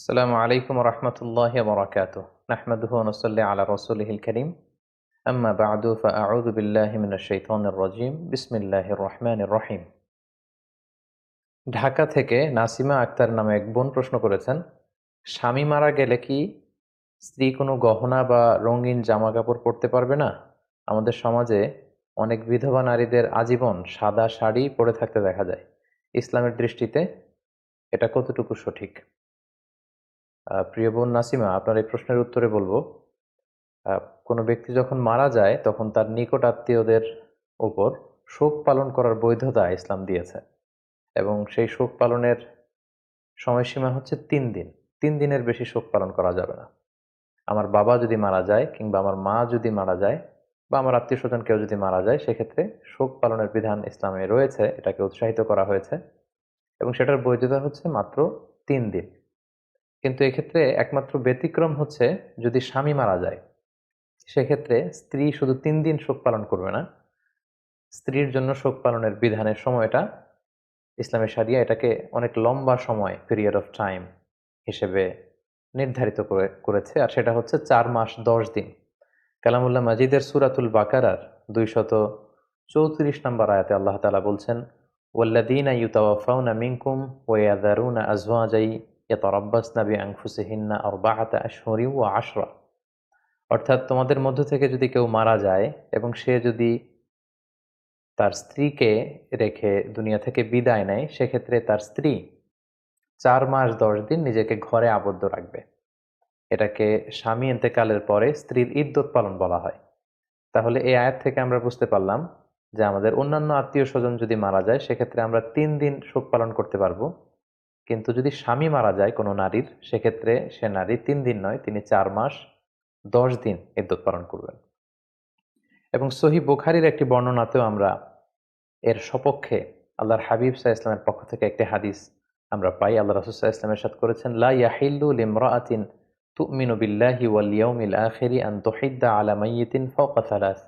আসসালামু আলাইকুম রহমতুল্লাহ বরকাত নাহমাদুহু ওয়া নুসাল্লি আলা রাসূলিহিল কারীম আম্মা বা'দু ফাআউযু বিল্লাহি মিনাশ শাইতানির রাজীম বিসমিল্লাহির রহমানির রহিম। ঢাকা থেকে নাসিমা আক্তার নামে এক বোন প্রশ্ন করেছেন, স্বামী মারা গেলে কি স্ত্রী কোনো গহনা বা রঙিন জামা কাপড় পরতে পারবে না? আমাদের সমাজে অনেক বিধবা নারীদের আজীবন সাদা শাড়ি পরে থাকতে দেখা যায়। ইসলামের দৃষ্টিতে এটা কতটুকু সঠিক? প্রিয় বোন নাসিমা, আপনার এই প্রশ্নের উত্তরে বলবো, কোনো ব্যক্তি যখন মারা যায় তখন তার নিকট আত্মীয়দের উপর শোক পালন করার বৈধতা ইসলাম দিয়েছে, এবং সেই শোক পালনের সময়সীমা হচ্ছে 3 দিন। 3 দিনের বেশি শোক পালন করা যাবে না। আমার বাবা যদি মারা যায়, কিংবা আমার মা যদি মারা যায়, বা আমার আত্মীয় স্বজন কেউ যদি মারা যায়, সেক্ষেত্রে শোক পালনের বিধান ইসলামে রয়েছে, এটাকে উৎসাহিত করা হয়েছে, এবং সেটার বৈধতা হচ্ছে মাত্র 3 দিন। কিন্তু এক্ষেত্রে একমাত্র ব্যতিক্রম হচ্ছে যদি স্বামী মারা যায়, সেক্ষেত্রে স্ত্রী শুধু 3 দিন শোক পালন করবে না। স্ত্রীর জন্য শোক পালনের বিধানের সময়টা ইসলামের শরিয়া এটাকে অনেক লম্বা সময়, পিরিয়ড অফ টাইম হিসেবে নির্ধারিত করেছে, আর সেটা হচ্ছে 4 মাস 10 দিন। কালামুল্লাহ মাজিদের সূরাতুল বাকারার 234 নম্বর আয়াতে আল্লাহ তাআলা বলছেন, ওয়াল্লাযীনা ইউতাওয়াফাউনা মিনকুম ওয়া ইয়াযারুনা আজওয়াজান ইয়াতারাব্বাসনা বিআনফুসিহিন্না আরবাআতা আশহুরিন ওয়া আশরা। অর্থাৎ তোমাদের মধ্য থেকে যদি কেউ মারা যায় এবং সে যদি তার স্ত্রীকে রেখে দুনিয়া থেকে বিদায় নেয়, সেক্ষেত্রে তার স্ত্রী 4 মাস 10 দিন নিজেকে ঘরে আবদ্ধ রাখবে। এটাকে স্বামী ইন্তেকালের পরে স্ত্রীর ইদ্যত পালন বলা হয়। তাহলে এই আয়াত থেকে আমরা বুঝতে পারলাম যে আমাদের অন্যান্য আত্মীয় স্বজন যদি মারা যায়, সেক্ষেত্রে আমরা 3 দিন শোক পালন করতে পারবো। কিন্তু যদি স্বামী মারা যায় কোনো নারীর, সেক্ষেত্রে সে নারী 3 দিন নয়, তিনি 4 মাস 10 দিন ইদ্যত পালন করবেন। এবং সহিহ বুখারীর একটি বর্ণনাতেও আমরা এর সপক্ষে আল্লাহর হাবিব সাল্লাল্লাহু আলাইহি ওয়াসাল্লামের পক্ষ থেকে একটি হাদিস আমরা পাই। আল্লাহ রাসূল সাল্লাল্লাহু আলাইহি ওয়াসাল্লাম ইরশাদ করেছেন, লা ইয়াহিল্লু লিমরাআতিন তুমিনু বিল্লাহি ওয়াল ইয়াউমিল আখিরি আন তুহিদ্দা আলা মাইয়িতিন ফাওকা সালাস।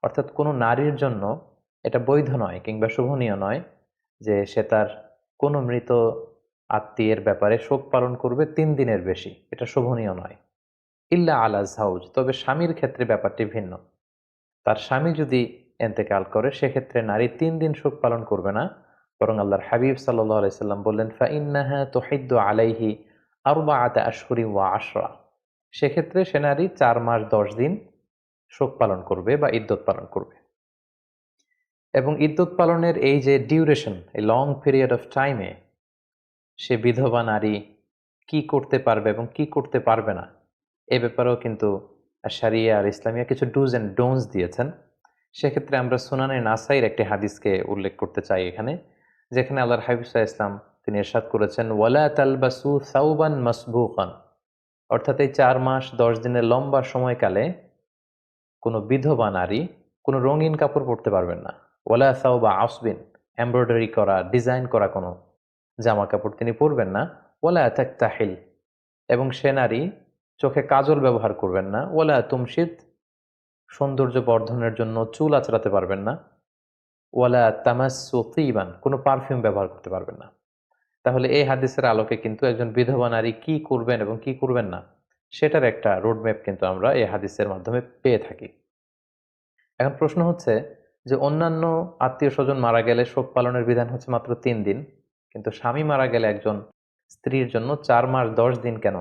অর্থাৎ কোনো নারীর জন্য এটা বৈধ নয় কিংবা শোভনীয় নয় যে সে তার কোনো মৃত আত্মীয়ের ব্যাপারে শোক পালন করবে 3 দিনের বেশি। এটা শোভনীয় নয়। ইল্লা আলা যাওজ, তবে স্বামীর ক্ষেত্রে ব্যাপারটি ভিন্ন। তার স্বামী যদি এন্তেকাল করে, সেক্ষেত্রে নারী 3 দিন শোক পালন করবে না, বরং আল্লাহর হাবিব সাল্লাল্লাহু আলাইহি সাল্লাম বললেন, ফাইন্নাহা তুহিদ্দু আলাইহি আরবাআতা আশহুরি ওয়া আশরা। সেক্ষেত্রে সে নারী 4 মাস 10 দিন শোক পালন করবে বা ইদ্যত পালন করবে। এবং ইদ্যত পালনের এই যে ডিউরেশন, এই লং পিরিয়ড অফ টাইমে সে বিধবা নারী কি করতে পারবে এবং কি করতে পারবে না, এ ব্যাপারেও কিন্তু শরিয়া আর ইসলামিয়া কিছু ডুজ এন্ড ডোন্টস দিয়েছেন। সেক্ষেত্রে আমরা সুনানে নাসাইর একটি হাদিসকে উল্লেখ করতে চাই এখানে, যেখানে আল্লাহর হাবিব সাল্লাল্লাহু আলাইহি ওয়াসাল্লাম তিনি ইরশাদ করেছেন, ওয়ালা তালবাসু সাওবান মাসবুকান। অর্থাৎ এই 4 মাস 10 দিনের লম্বা সময়কালে কোনো বিধবা নারী কোনো রঙিন কাপড় পরতে পারবেন না। ওয়ালা সাওবা আসবিন, এমব্রয়ডারি করা, ডিজাইন করা কোনো জামা কাপড় তিনি পরবেন না। ওয়ালা তাকতাহিল, এবং সে নারী চোখে কাজল ব্যবহার করবেন না। ওয়ালা তুমশিত, সৌন্দর্য বর্ধনের জন্য চুল আঁচড়াতে পারবেন না। ওয়ালা তামাসসু তিবান, কোনো পারফিউম ব্যবহার করতে পারবেন না। তাহলে এই হাদিসের আলোকে কিন্তু একজন বিধবা নারী কি করবেন এবং কি করবেন না, সেটার একটা রোডম্যাপ কিন্তু আমরা এই হাদিসের মাধ্যমে পেয়ে থাকি। এখন প্রশ্ন হচ্ছে যে অন্যান্য আত্মীয় স্বজন মারা গেলে শোক পালনের বিধান হচ্ছে মাত্র 3 দিন, কিন্তু স্বামী মারা গেলে একজন স্ত্রীর জন্য 4 মাস 10 দিন কেন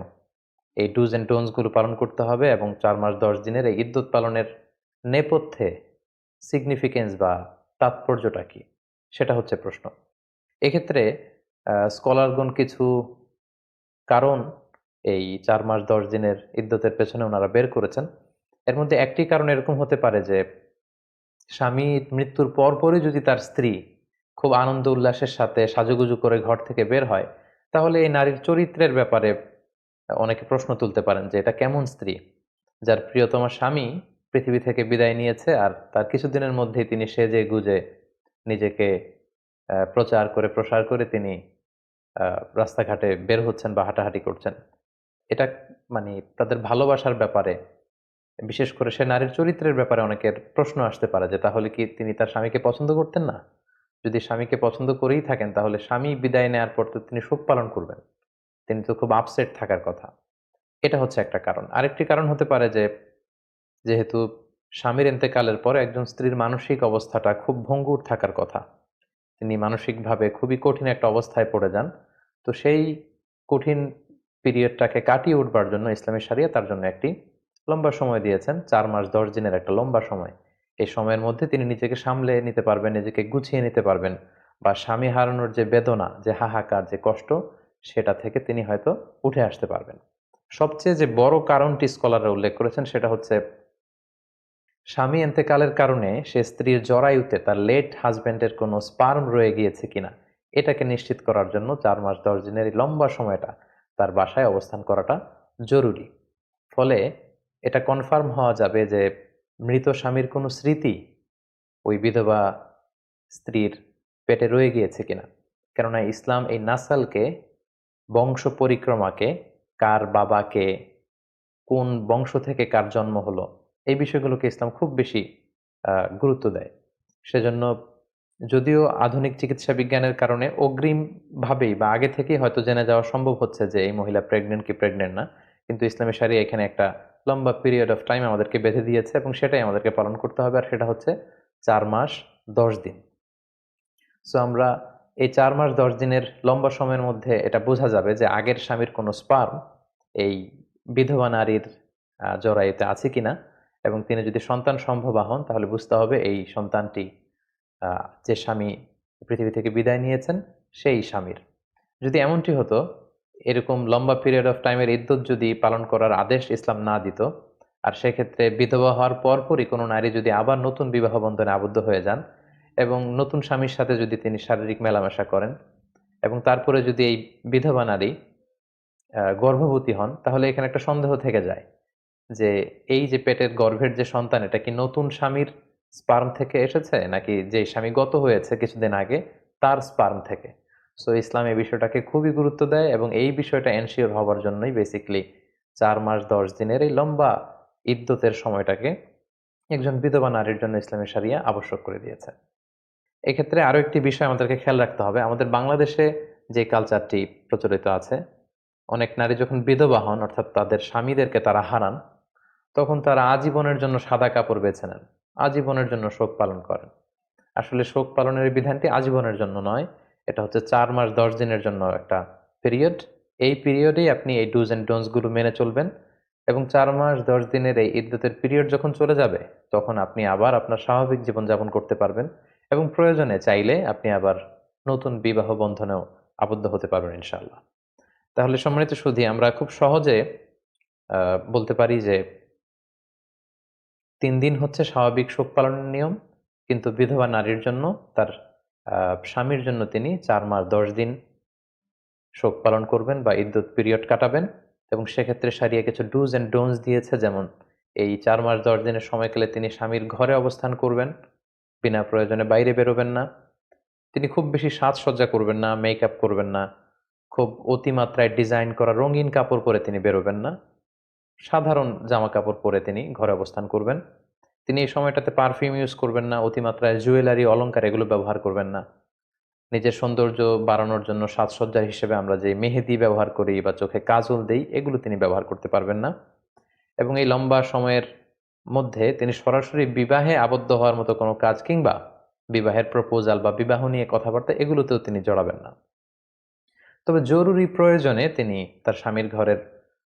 এই ডুজ এন্ড ডোন্টস গুলো পালন করতে হবে, এবং 4 মাস 10 দিনের এই ইদ্যত পালনের নেপথ্যে সিগনিফিকেন্স বা তাৎপর্যটা কি, সেটা হচ্ছে প্রশ্ন। এক্ষেত্রে স্কলারগণ কিছু কারণ এই 4 মাস 10 দিনের ইদ্যতের পেছনে ওনারা বের করেছেন। এর মধ্যে একটি কারণ এরকম হতে পারে যে স্বামী মৃত্যুর পরপরই যদি তার স্ত্রী খুব আনন্দ উল্লাসের সাথে সাজুগুজু করে ঘর থেকে বের হয়, তাহলে এই নারীর চরিত্রের ব্যাপারে অনেকে প্রশ্ন তুলতে পারেন যে এটা কেমন স্ত্রী, যার প্রিয়তম স্বামী পৃথিবী থেকে বিদায় নিয়েছে, আর তার কিছুদিনের মধ্যেই তিনি সেজে গুজে নিজেকে প্রচার করে প্রসার করে তিনি রাস্তাঘাটে বের হচ্ছেন বা হাঁটাহাঁটি করছেন। এটা মানে তাদের ভালোবাসার ব্যাপারে, বিশেষ করে সে নারীর চরিত্রের ব্যাপারে অনেকের প্রশ্ন আসতে পারে যে তাহলে কি তিনি তার স্বামীকে পছন্দ করতেন না? যদি স্বামীকে পছন্দ করেই থাকেন, তাহলে স্বামী বিদায় নেওয়ার পর তো তিনি শোক পালন করবেন। তিনি তো খুব আপসেট থাকার কথা। এটা হচ্ছে একটা কারণ। আরেকটি কারণ হতে পারে যে, যেহেতু স্বামীর ইন্তেকালের পরে একজন স্ত্রীর মানসিক অবস্থাটা খুব ভঙ্গুর থাকার কথা। তিনি মানসিকভাবে খুবই কঠিন একটা অবস্থায় পড়ে যান। তো সেই কঠিন পিরিয়ডটাকে কাটিয়ে উঠবার জন্য ইসলামী শরিয়া তার জন্য একটি লম্বা সময় দিয়েছেন। ৪ মাস ১০ দিনের একটা লম্বা সময়। এই সময়ের মধ্যে তিনি নিজেকে সামলে নিতে পারবেন, নিজেকে গুছিয়ে নিতে পারবেন, বা স্বামী হারানোর যে বেদনা, যে হাহাকার, যে কষ্ট, সেটা থেকে তিনি হয়তো উঠে আসতে পারবেন। সবচেয়ে যে বড় কারণটি স্কলাররা উল্লেখ করেছেন সেটা হচ্ছে, স্বামী ইন্তেকালের কারণে সে স্ত্রীর জরায়ুতে তার লেট হাজব্যান্ডের কোনো স্পার্ম রয়ে গিয়েছে কিনা এটাকে নিশ্চিত করার জন্য ৪ মাস ১০ দিনের এই লম্বা সময়টা তার বাসায় অবস্থান করাটা জরুরি। ফলে এটা কনফার্ম হওয়া যাবে যে মৃত স্বামীর কোনো স্মৃতি ওই বিধবা স্ত্রীর পেটে রয়ে গিয়েছে কিনা। কেননা ইসলাম এই নাসালকে, বংশ পরিক্রমাকে, কার বাবাকে, কোন বংশ থেকে কার জন্ম হলো, এই বিষয়গুলোকে ইসলাম খুব বেশি গুরুত্ব দেয়। সেজন্য যদিও আধুনিক চিকিৎসা বিজ্ঞানের কারণে অগ্রিমভাবেই বা আগে থেকেই হয়তো জেনে যাওয়া সম্ভব হচ্ছে যে এই মহিলা প্রেগনেন্ট কি প্রেগনেন্ট না, কিন্তু ইসলামী শরিয়া এখানে একটা লম্বা পিরিয়ড অফ টাইম আমাদেরকে বেঁধে দিয়েছে এবং সেটাই আমাদেরকে পালন করতে হবে, আর সেটা হচ্ছে ৪ মাস ১০ দিন। সো আমরা এই ৪ মাস ১০ দিনের লম্বা সময়ের মধ্যে এটা বোঝা যাবে যে আগের স্বামীর কোনো স্পার্ম এই বিধবা নারীর জরায়ুতে আছে কিনা, এবং তিনি যদি সন্তান সম্ভবা হন তাহলে বুঝতে হবে এই সন্তানটি যে স্বামী পৃথিবী থেকে বিদায় নিয়েছেন সেই স্বামীর। যদি এমনটি হতো, এরকম লম্বা পিরিয়ড অফ টাইমের ইদ্যত যদি পালন করার আদেশ ইসলাম না দিত, আর সেক্ষেত্রে বিধবা হওয়ার পরপরই কোনো নারী যদি আবার নতুন বিবাহ বন্ধনে আবদ্ধ হয়ে যান এবং নতুন স্বামীর সাথে যদি তিনি শারীরিক মেলামেশা করেন এবং তারপরে যদি এই বিধবা নারী গর্ভবতী হন, তাহলে এখানে একটা সন্দেহ থেকে যায় যে এই যে পেটের গর্ভের যে সন্তান, এটা কি নতুন স্বামীর স্পার্ম থেকে এসেছে নাকি যে স্বামী গত হয়েছে কিছুদিন আগে তার স্পার্ম থেকে। সো ইসলাম এই বিষয়টাকে খুবই গুরুত্ব দেয় এবং এই বিষয়টা এনশিওর হওয়ার জন্যই বেসিক্যালি ৪ মাস ১০ দিনের এই লম্বা ইদ্যতের সময়টাকে একজন বিধবা নারীর জন্য ইসলামী শরিয়া আবশ্যক করে দিয়েছে। এক্ষেত্রে আরো একটি বিষয় আমাদেরকে খেয়াল রাখতে হবে। আমাদের বাংলাদেশে যে কালচারটি প্রচলিত আছে, অনেক নারী যখন বিধবা হন, অর্থাৎ তাদের স্বামীদেরকে তারা হারান, তখন তারা আজীবনের জন্য সাদা কাপড় বেছে নেন, আজীবনের জন্য শোক পালন করেন। আসলে শোক পালনের এই বিধানটি আজীবনের জন্য নয়, এটা হচ্ছে ৪ মাস ১০ দিনের জন্য একটা পিরিয়ড। এই পিরিয়ডেই আপনি এই ডুজ অ্যান্ড ডোন্টস গুলো মেনে চলবেন এবং ৪ মাস ১০ দিনের এই ইদ্যতের পিরিয়ড যখন চলে যাবে তখন আপনি আবার আপনার স্বাভাবিক জীবনযাপন করতে পারবেন এবং প্রয়োজনে চাইলে আপনি আবার নতুন বিবাহ বন্ধনেও আবদ্ধ হতে পারবেন ইনশাআল্লাহ। তাহলে সম্মানিত সুধী, আমরা খুব সহজে বলতে পারি যে ৩ দিন হচ্ছে স্বাভাবিক শোক পালনের নিয়ম, কিন্তু বিধবা নারীর জন্য, তার স্বামীর জন্য তিনি ৪ মাস ১০ দিন শোক পালন করবেন বা ইদ্যত পিরিয়ড কাটাবেন। এবং সেক্ষেত্রে শরিয়া কিছু ডুজ অ্যান্ড ডোন্টস দিয়েছে, যেমন এই ৪ মাস ১০ দিনের সময়কালে তিনি স্বামীর ঘরে অবস্থান করবেন, বিনা প্রয়োজনে বাইরে বেরোবেন না, তিনি খুব বেশি সাজসজ্জা করবেন না, মেকআপ করবেন না, খুব অতিমাত্রায় ডিজাইন করা রঙিন কাপড় পরে তিনি বেরোবেন না, সাধারণ জামা কাপড় পরে তিনি ঘরে অবস্থান করবেন। তিনি এই সময়টাতে পারফিউম ইউজ করবেন না, অতিমাত্রায় জুয়েলারি, অলংকার এগুলো ব্যবহার করবেন না। নিজের সৌন্দর্য বাড়ানোর জন্য সাজসজ্জা হিসেবে আমরা যে মেহেদি ব্যবহার করি বা চোখে কাজল দেই, এগুলো তিনি ব্যবহার করতে পারবেন না। এবং এই লম্বা সময়ের মধ্যে তিনি সরাসরি বিবাহে আবদ্ধ হওয়ার মতো কোনো কাজ কিংবা বিবাহের প্রপোজাল বা বিবাহ নিয়ে কথাবার্তা এগুলোতেও তিনি জড়াবেন না। তবে জরুরি প্রয়োজনে তিনি তার স্বামীর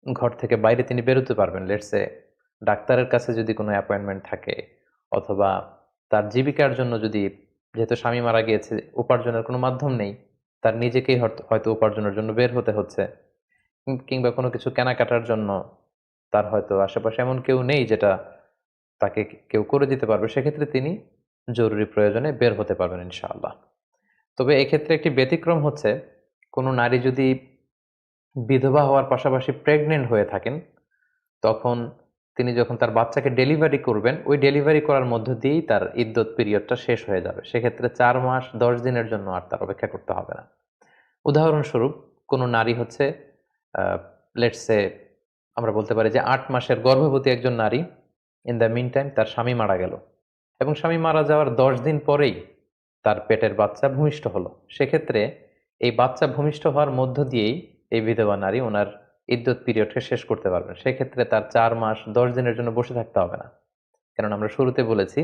ঘর থেকে বাইরে তিনি বেরোতে পারবেন। লেটসে ডাক্তারের কাছে যদি কোনো অ্যাপয়েন্টমেন্ট থাকে, অথবা তার জীবিকার জন্য যদি, যেহেতু স্বামী মারা গিয়েছে, উপার্জনের কোনো মাধ্যম নেই, তার নিজেকেই হয়তো উপার্জনের জন্য বের হতে হচ্ছে, কিংবা কোনো কিছু কেনাকাটার জন্য তার হয়তো আশেপাশে এমন কেউ নেই যেটা তাকে কেউ করে দিতে পারবে, সেক্ষেত্রে তিনি জরুরি প্রয়োজনে বের হতে পারবেন ইনশাআল্লাহ। তবে এক্ষেত্রে একটি ব্যতিক্রম হচ্ছে, কোনো নারী যদি বিধবা হওয়ার পাশাপাশি প্রেগনেন্ট হয়ে থাকেন, তখন তিনি যখন তার বাচ্চাকে ডেলিভারি করবেন, ওই ডেলিভারি করার মধ্য দিয়েই তার ইদ্যত পিরিয়ডটা শেষ হয়ে যাবে। সেক্ষেত্রে ৪ মাস ১০ দিনের জন্য আর তার অপেক্ষা করতে হবে না। উদাহরণস্বরূপ, কোনো নারী হচ্ছে লেটসে আমরা বলতে পারি যে ৮ মাসের গর্ভবতী একজন নারী, ইন দ্য মিন টাইম তার স্বামী মারা গেল এবং স্বামী মারা যাওয়ার ১০ দিন পরেই তার পেটের বাচ্চা ভূমিষ্ঠ হলো। সেক্ষেত্রে এই বাচ্চা ভূমিষ্ঠ হওয়ার মধ্য দিয়েই এই বিধবা নারী ওনার ইদ্যত পিরিয়ডকে শেষ করতে পারবেন। সেক্ষেত্রে তার 4 মাস 10 দিনের জন্য বসে থাকতে হবে না। কারণ আমরা শুরুতে বলেছি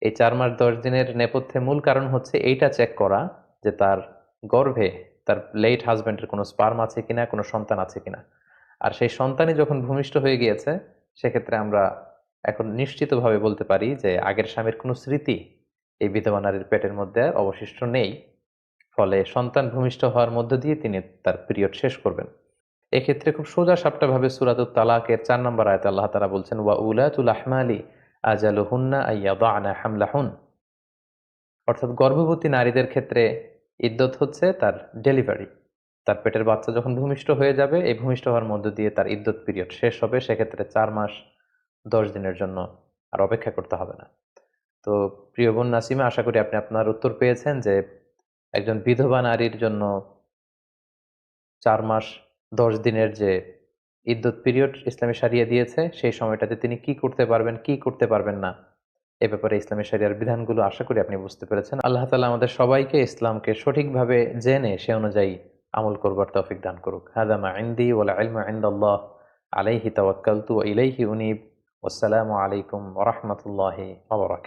এই 4 মাস 10 দিনের নেপথ্যে মূল কারণ হচ্ছে এইটা চেক করা যে তার গর্ভে তার লেট হাজবেন্ডের কোনো স্পার্ম আছে কিনা, কোনো সন্তান আছে কিনা। আর সেই সন্তানই যখন ভূমিষ্ঠ হয়ে গিয়েছে, সেক্ষেত্রে আমরা এখন নিশ্চিতভাবে বলতে পারি যে আগের স্বামীর কোনো স্মৃতি এই বিধবা নারীর পেটের মধ্যে আর অবশিষ্ট নেই। ফলে সন্তান ভূমিষ্ঠ হওয়ার মধ্য দিয়ে তিনি তার পিরিয়ড শেষ করবেন। এক্ষেত্রে খুব সোজা সাপটা ভাবে সূরাতুত তালাকের ৪ নম্বর আয়াতে আল্লাহ তাআলা বলছেন, ওয়া উলাতুল আহমালি আজালুহুন্না আইয়াদা'না হামলাহুন। অর্থাৎ গর্ভবতী নারীদের ক্ষেত্রে ইদ্যত হচ্ছে তার ডেলিভারি। তার পেটের বাচ্চা যখন ভূমিষ্ঠ হয়ে যাবে, এই ভূমিষ্ঠ হওয়ার মধ্য দিয়ে তার ইদ্যত পিরিয়ড শেষ হবে। সেক্ষেত্রে ৪ মাস ১০ দিনের জন্য আর অপেক্ষা করতে হবে না। তো প্রিয় বোন নাসিমা, আশা করি আপনি আপনার উত্তর পেয়েছেন যে একজন বিধবা নারীর জন্য ৪ মাস ১০ দিনের যে ইদ্যত পিরিয়ড ইসলামী শরিয়া দিয়েছে, সেই সময়টাতে তিনি কি করতে পারবেন, কি করতে পারবেন না, এ ব্যাপারে ইসলামী শরিয়ার বিধানগুলো আশা করি আপনি বুঝতে পেরেছেন। আল্লাহ তাআলা আমাদের সবাইকে ইসলামকে সঠিকভাবে জেনে সে অনুযায়ী আমল করবার তৌফিক দান করুক। হাযা মা ইনদি ওয়াল ইলমু ইনদাল্লাহ আলাইহি তাওয়াক্কালতু ওয়া ইলাইহি উনীব। ওয়াসসালামু আলাইকুম ওয়া রাহমাতুল্লাহি ওয়া বারাকাতুহু।